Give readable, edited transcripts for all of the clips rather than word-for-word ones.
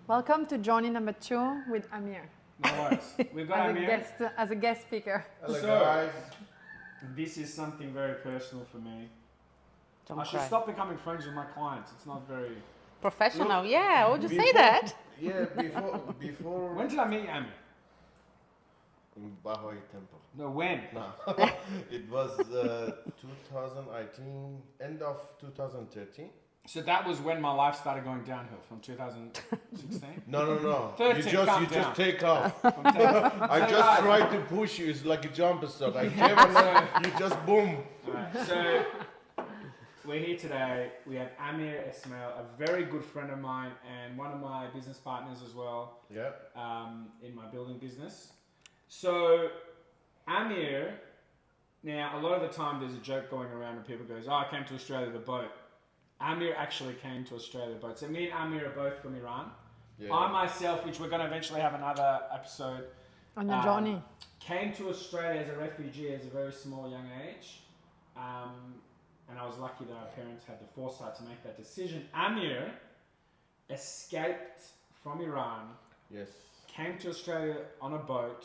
Welcome to journey number 2 with Amir. No worries. We've got Amir. As a guest speaker. Hello So, guys. This is something very personal for me. Don't I should cry. stop becoming friends with my clients. It's not very... Professional, Look, yeah. Would you say that? Yeah, before When did I meet you, Amir? in Baha'i temple. No, when? No, it was 2000. I think end of 2013. So that was when my life started going downhill, from 2016? No. 13, You calm just down. take off. From 10 I So just guys- tried to push you. It's like a jump start. I came and you just boom. Alright, so we're here today. We have Amir Ismail, a very good friend of mine and one of my business partners as well, Yeah. in my building business. So Amir, now a lot of the time there's a joke going around and people goes, "Oh, I came to Australia with a boat." Amir actually came to Australia with a boat. So me and Amir are both from Iran. Yeah. I myself, which we're going to eventually have another episode, On your journey. came to Australia as a refugee at a very small young age. And I was lucky that our parents had the foresight to make that decision. Amir escaped from Iran, Yes. came to Australia on a boat,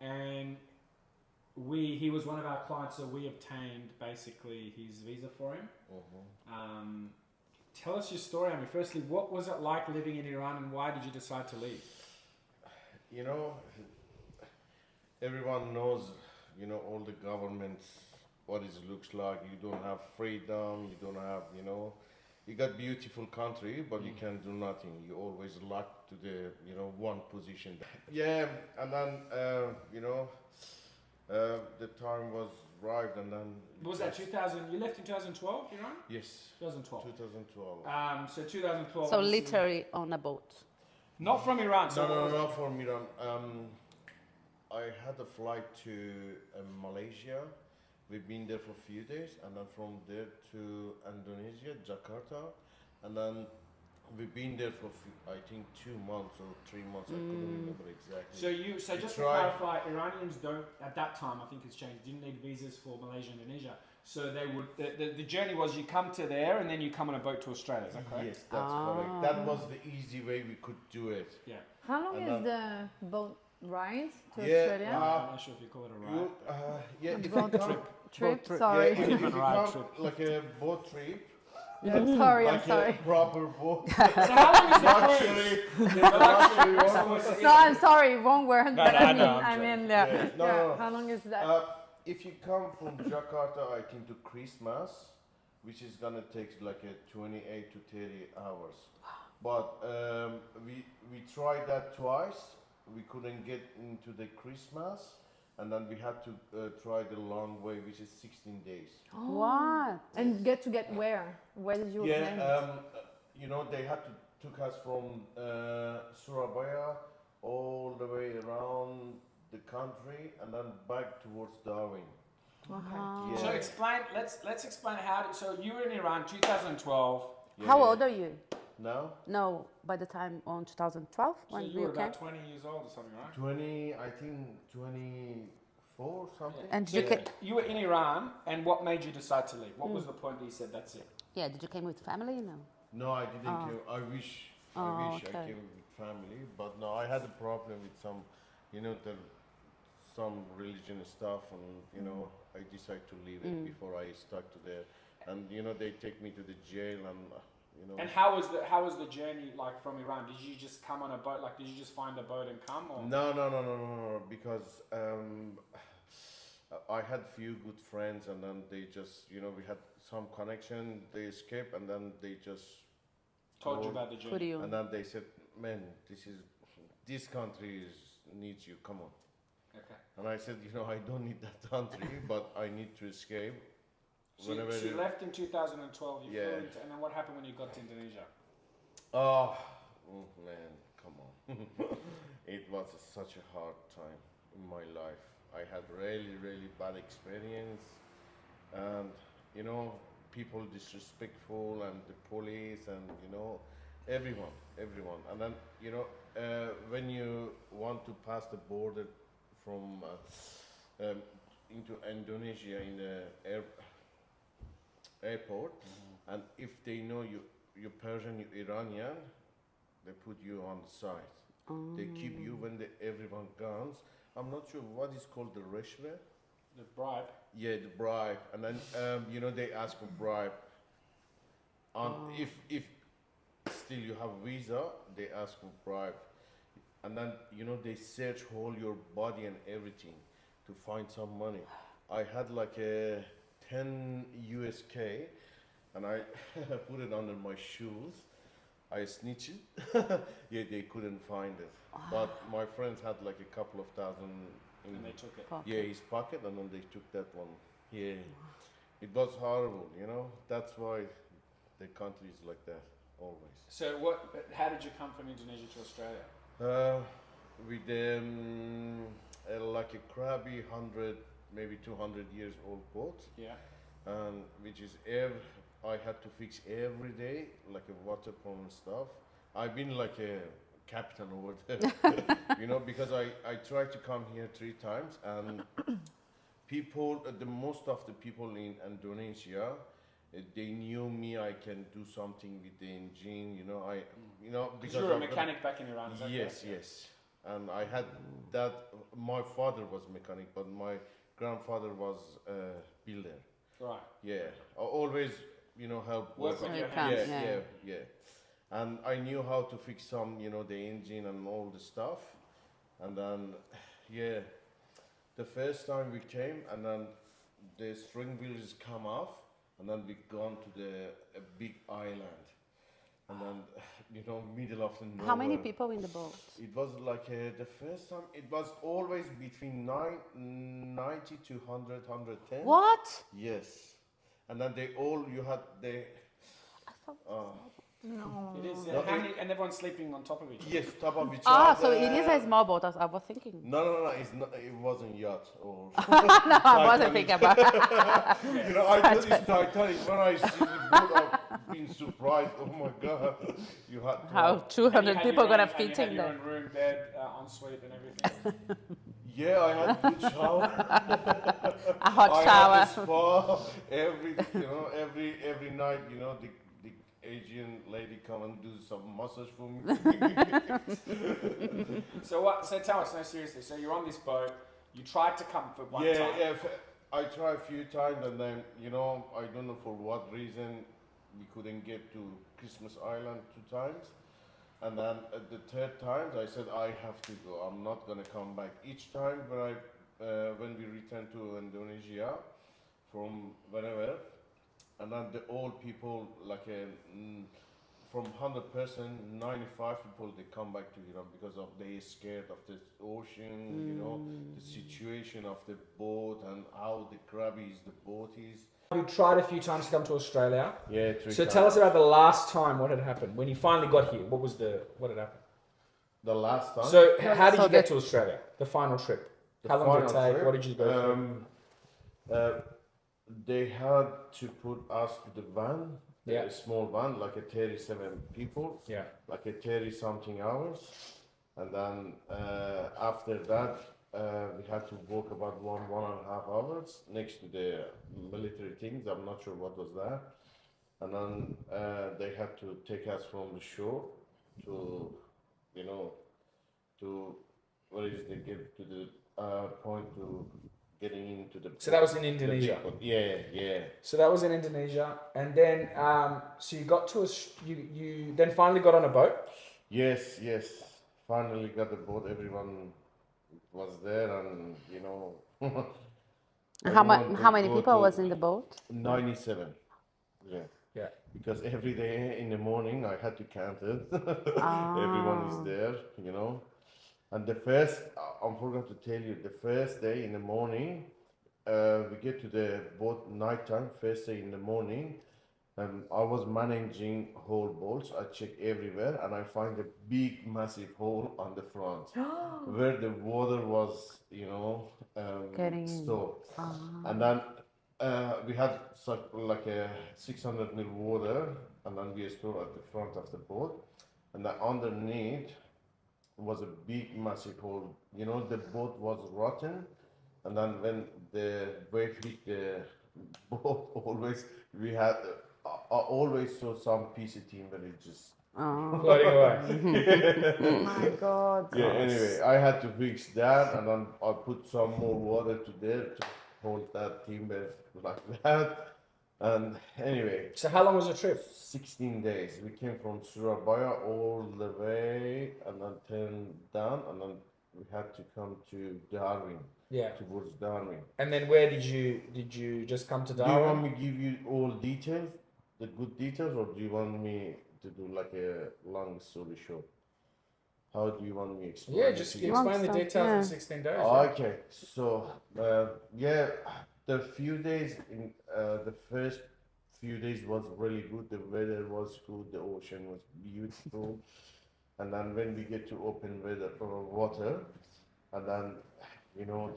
and he was one of our clients, so we obtained basically his visa for him. Tell us your story, Amir. Firstly, what was it like living in Iran and why did you decide to leave? You know, everyone knows, you know, all the governments, what it looks like. You don't have freedom, you don't have, you know, you got beautiful country, but you can do nothing. You always locked to the, you know, one position. Yeah, and then, you know, the time was right, and then... Was that 2000? You left in 2012, Iran? Yes, 2012. 2012. So 2012. So obviously- literally on a boat. Not from Iran. So No, what was not from Iran. I had a flight to Malaysia. We've been there for a few days, and then from there to Indonesia, Jakarta, and then we've been there for I think 2 months or 3 months. I couldn't remember exactly. So just to Try- clarify, Iranians don't at that time. I think it's changed. Didn't need visas for Malaysia and Indonesia. So they would. The journey was you come to there and then you come on a boat to Australia. Is that correct? Yes, that's correct. That was the easy way we could do it. Yeah. How long And is the boat ride to Yeah, Australia? I'm not sure if you call it a ride. Yeah, if you Boat come, trip. trip. Sorry. yeah, if you Even ride come trip. like a boat trip, Sorry, I'm like sorry. a proper boat, So how long is the cruise? luxury, luxury one. No, I'm sorry, wrong word. No, but no, I I mean, know, I'm I joking. mean, Yeah, no. How long is that? If you come from Jakarta, I think to Christmas, which is gonna take like a 28 to 30 hours. But we tried that twice. We couldn't get into the Christmas, and then we had to try the long way, which is 16 days. What? And get where? Where did you Yeah, land? you know, they had to took us from Surabaya all the way around the country, and then back towards Darwin. Okay. Yeah. So explain. Let's explain how. So you were in Iran 2012. How Yeah. old are you? Now? No, by the time on 2012 So when you you were came. about 20 years old or something, right? 20, I think 24 something. And So did you you were in Iran, and what made you decide to leave? What was the point that you said that's it? yeah, did you came with family? No. No, I didn't. I wish I okay. came with family, but no, I had a problem with some, you know, some religion stuff, and you know, I decided to leave it before I stuck to there, and you know, they take me to the jail, and you know. And how was the journey like from Iran? Did you just come on a boat? Like, did you just find a boat and come? Or? No, because I had few good friends, and then they just, you know, we had some connection. They escaped, and then they just Told you go- about the Put journey. you. And then they said, "Man, this country needs you. Come on." Okay. And I said, "You know, I don't need that country, but I need to escape." So you left in 2012. You Yeah. flew into, and then what happened when you got to Indonesia? Oh man, come on! It was such a hard time in my life. I had really bad experience, and you know, people disrespectful, and the police, and you know, everyone. And then you know, when you want to pass the border from into Indonesia in the airport, and if they know you're Persian, you're Iranian, they put you on the side. They keep you when everyone guns. I'm not sure what is called the reshwe. The bribe. Yeah, the bribe, and then they ask for bribe. And if still you have visa, they ask for bribe, and then they search all your body and everything to find some money. I had like a 10 USK, and I put it under my shoes. I snitched it. Yeah, they couldn't find it. But my friends had like a couple of thousand in And they took it. his pocket, and then they took that one. Yeah, it was horrible. That's why the country is like that always. So how did you come from Indonesia to Australia? With like a crabby 100, maybe 200 years old boat. Yeah. Which is I had to fix every day, like a water pump and stuff. I've been like a captain over there, because I tried to come here 3 times, and most of the people in Indonesia, they knew me. I can do something with the engine, Because you were a mechanic back in Iran, is that yes, correct? yes. And I had that. My father was mechanic, but my grandfather was a builder. Right. Yeah, I always, help. Work with your yeah, hands. yeah. And I knew how to fix some, the engine and all the stuff. And then, yeah, the first time we came, and then the string wheels come off, and then we gone to a big island, and then middle of the nowhere. How many people in the boat? It was like the first time. It was always between 90 to 100, 110. What? Yes, and then they. No. It is. No, How many, and everyone's sleeping on top of each other. Yes, top of each Ah, other. so it is a small boat. I was thinking. No. It's not. It wasn't yacht or. No, I wasn't thinking about. I thought it's Titanic. When I see the boat, I've been surprised. Oh my God, you had to. How 200 people gonna fit fit in your there? own room, bed, ensuite, and everything. Yeah, I had a good shower. A hot I shower. had a spa every night. The Asian lady come and do some massage for me. So tell us, no, seriously. So you're on this boat. You tried to come for one time. Yeah. I tried a few times, and then I don't know for what reason we couldn't get to Christmas Island 2 times. And then at the 3rd time, I said I have to go. I'm not gonna come back. Each time when we return to Indonesia from wherever, and then the old people, like from 100%, 95 people, they come back to Iran because they scared of the ocean, the situation of the boat and how the crabby the boat is. You tried a few times to come to Australia. Yeah, 3 So times. tell us about the last time. What had happened when you finally got here? What had happened? The last time. So how did So you get to Australia? The final trip. How long did it take? What did you go through? They had to put us to the van, Yeah. a small van, like a 37 people, Yeah. like a 30 something hours. And then after that, we had to walk about 1.5 hours next to the military things. I'm not sure what was that. And then they had to take us from the shore to, where is they get to the point to getting into the. So that was in the big Indonesia. boat. Yeah. So that was in Indonesia, and then so you got to you then finally got on a boat. Yes. Finally got the boat. Everyone was there, and How everyone many could go people to was in the boat? 97. Yeah. Because every day in the morning I had to count it. Everyone is there, And the first, I forgot to tell you, the first day in the morning, we get to the boat nighttime, first day in the morning. I was managing whole boats. I check everywhere, and I find a big, massive hole on the front where the water was, Getting in. stored. And then we had like a 600 ml water, and then we stored at the front of the boat, and then underneath was a big, massive hole. The boat was rotten, and then when the wave hit the boat, always we had. I always saw some piece of timber. It just Oh. Floating away. My God. Yeah, anyway, I had to fix that, and then I put some more water to there to hold that timber like that. And anyway, So how long was the trip? 16 days. We came from Surabaya all the way and then turned down, and then we had to come to Darwin, Yeah. towards Darwin. And then where did you just come to Do you want Darwin? me to give you all details, the good details, or do you want me to do like a long story short? How do you want me to explain? Yeah, it just to you? explain the Long details stuff, in yeah. 16 days. yeah. Okay, so yeah, the few days in the first few days was really good. The weather was good. The ocean was beautiful, and then when we get to open weather water, and then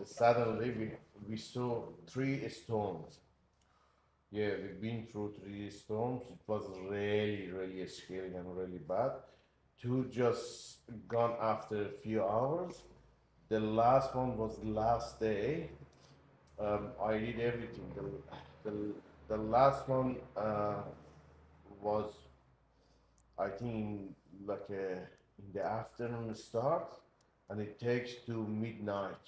suddenly we saw 3 storms. Yeah, we've been through 3 storms. It was really scary and really bad. Two just gone after a few hours. The last one was the last day. I did everything. The last one was, I think, like in the afternoon start, and it takes to midnight.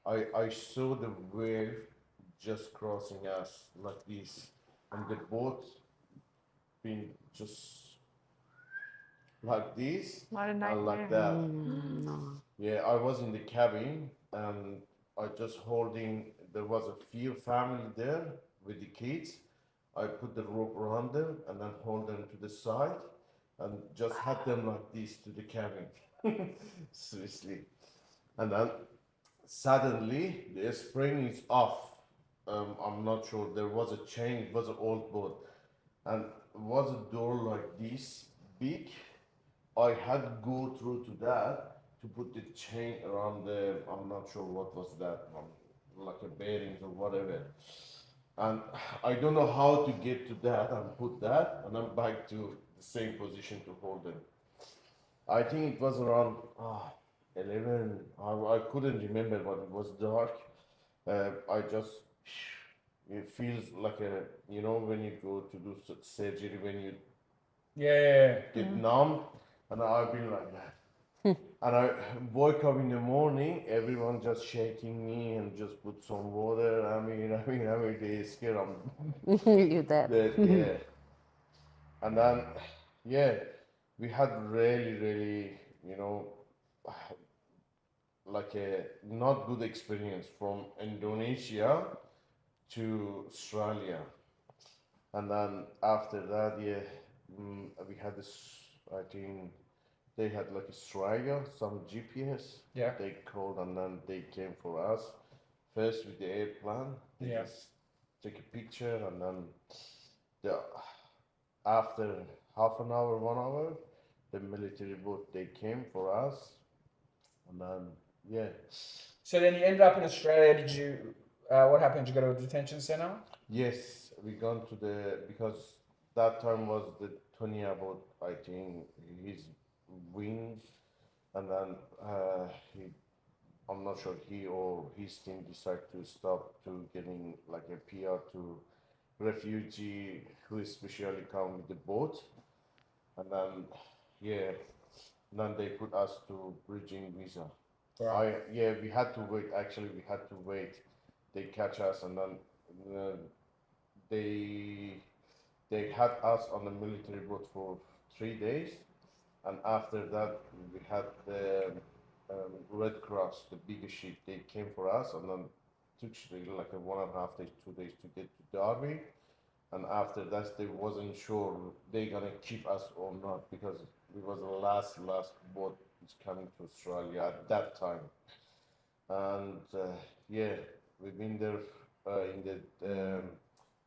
I saw the wave just crossing us like this, and the boat being just like this What a and nightmare. like that. No. Yeah, I was in the cabin and I just holding. There was a few family there with the kids. I put the rope around them and then hold them to the side and just had them like this to the cabin. Seriously. And then suddenly the spring is off. I'm not sure. There was a chain. It was an old boat, and it was a door like this big. I had to go through to that to put the chain around the. I'm not sure what was that one, like a bearings or whatever. And I don't know how to get to that and put that, and I'm back to the same position to hold it. I think it was around 11. I couldn't remember, but it was dark. I just, it feels like when you go to do surgery, when you Yeah. get numb, and I've been like that. And I woke up in the morning, everyone just shaking me and just put some water. I mean, they scared You dead. that, yeah. And then, yeah, we had really, you know, like a not good experience from Indonesia to Australia. And then after that, yeah, we had this, I think they had like a striker, some GPS. Yeah. They called and then they came for us. First with the airplane, they Yeah. just take a picture and then the, after half an hour, 1 hour, the military boat they came for us, and then yeah. So then you ended up in Australia. Did you? What happened? Did you go to a detention center? Yes, we gone to because that time was the 20 about I think his wing, and then I'm not sure he or his team decided to stop to getting like a PR to refugee who especially come with the boat, and then yeah, then they put us to bridging visa. Right. We had to wait. Actually, we had to wait. They catch us, and then they they had us on the military boat for 3 days, and after that we had the Red Cross, the biggest ship. They came for us, and then took like a 1.5 days, 2 days to get to Darwin. And after that, they wasn't sure they gonna keep us or not because it was the last boat is coming to Australia at that time. And yeah, we've been there in the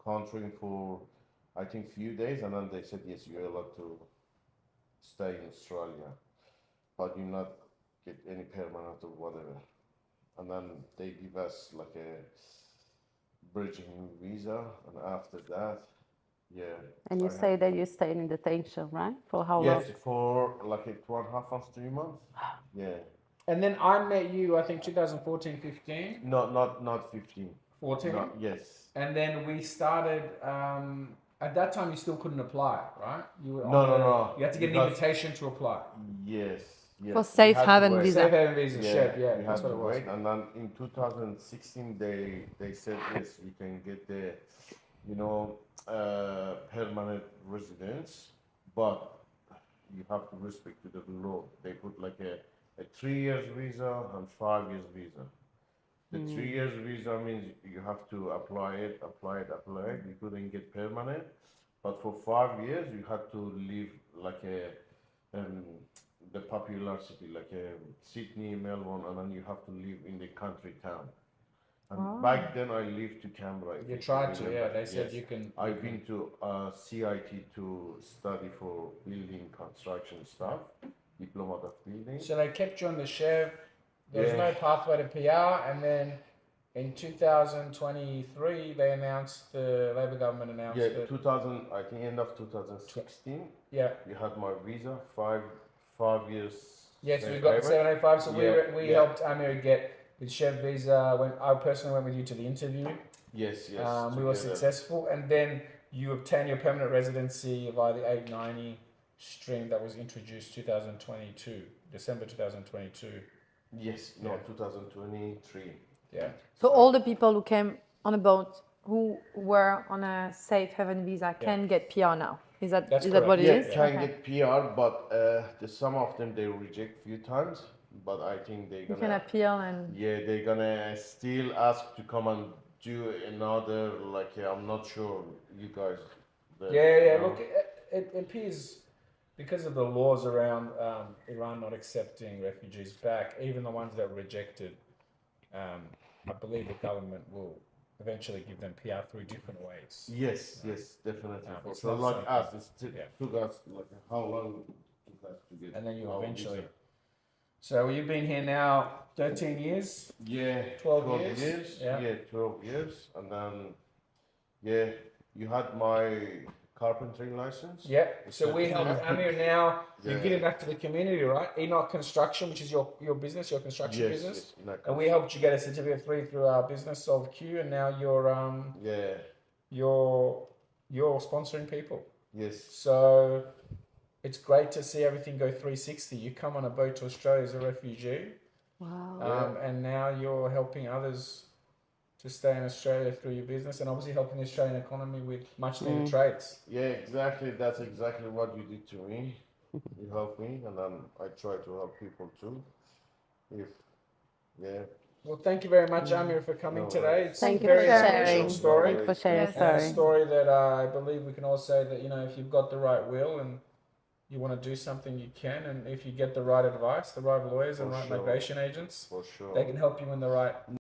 country for I think few days, and then they said yes, you're allowed to stay in Australia, but you not get any permanent or whatever. And then they give us like a bridging visa, and after that, yeah. And you I say that you stayed in detention, right? For how yes, long? for like a 2.5 months, 3 months. Yeah. And then I met you, I think 2014, 15, Not 15. 14. Not, yes. And then we started at that time you still couldn't apply, right? You were No, on no, the- no, You had to get an because- invitation to apply. Yes, yes. For we safe had to haven wait. visa. Safe haven visa, Chef, yeah, we that's had what to it was. wait, and then in 2016 they said yes, you can get the, permanent residence, but you have to respect to the law. They put like a 3 years visa and 5 years visa. The 3 years visa means you have to apply it. You couldn't get permanent, but for 5 years you had to live like the popular city, like Sydney, Melbourne, and then you have to live in the country town. And back then I lived to Canberra. if You can tried to, remember. yeah. They said Yes. you can. I've been to CIT to study for building construction stuff, diploma of building. So they kept you on the chef. There was Yeah. no pathway to PR, and then in 2023 they announced, the Labor government announced Yeah, that 2000. I think end of 2016. yeah. You had my visa, five years. Yes, we safe got the haven. 785. So Yeah, we yeah. helped Amir get his chef visa. When I personally went with you to the interview, Yes, yes. we were together. successful, and then you obtained your permanent residency via the 890 stream that was introduced 2022, December 2022. Yes, no, Yeah. 2023. Yeah. So all the people who came on a boat who were on a safe haven visa can get PR now. Is that That's what correct. it Yeah, is? can Okay. get PR, but some of them they reject few times. But I think they're You gonna. can appeal and Yeah, they're gonna still ask to come and do another. Like, I'm not sure you guys. Yeah. Look, it appears because of the laws around Iran not accepting refugees back, even the ones that were rejected, I believe the government will eventually give them PR through different ways. Yes, definitely. For it's sure. not Like something- us, it yeah. took us like how long it took us to get. And then you our eventually. visa. So you've been here now 13 years. Yeah, 12 years? Yeah. Yeah, 12 years, and then you had my carpentry license. Yeah. So we help Amir now. You're Yeah. giving back to the community, right? Enoch Construction, which is your business, your construction business. Yes, in that And we helped you get a certificate of 3 through our business Solve Q, and now Yeah. you're sponsoring people. Yes. So it's great to see everything go 360. You come on a boat to Australia as a refugee, wow. and now you're helping others to stay in Australia through your business, and obviously helping the Australian economy with much needed trades. Yeah, exactly. That's exactly what you did to me. You helped me, and then I try to help people too. Well, thank you very much, Amir, for coming No today. worries. It's Thank a you for very sharing. inspirational story. Thank you for sharing Yes. your And a story. story that I believe we can all say that, if you've got the right will and you want to do something, you can. And if you get the right advice, the right lawyers and For right sure. migration agents, For sure. they can help you in the right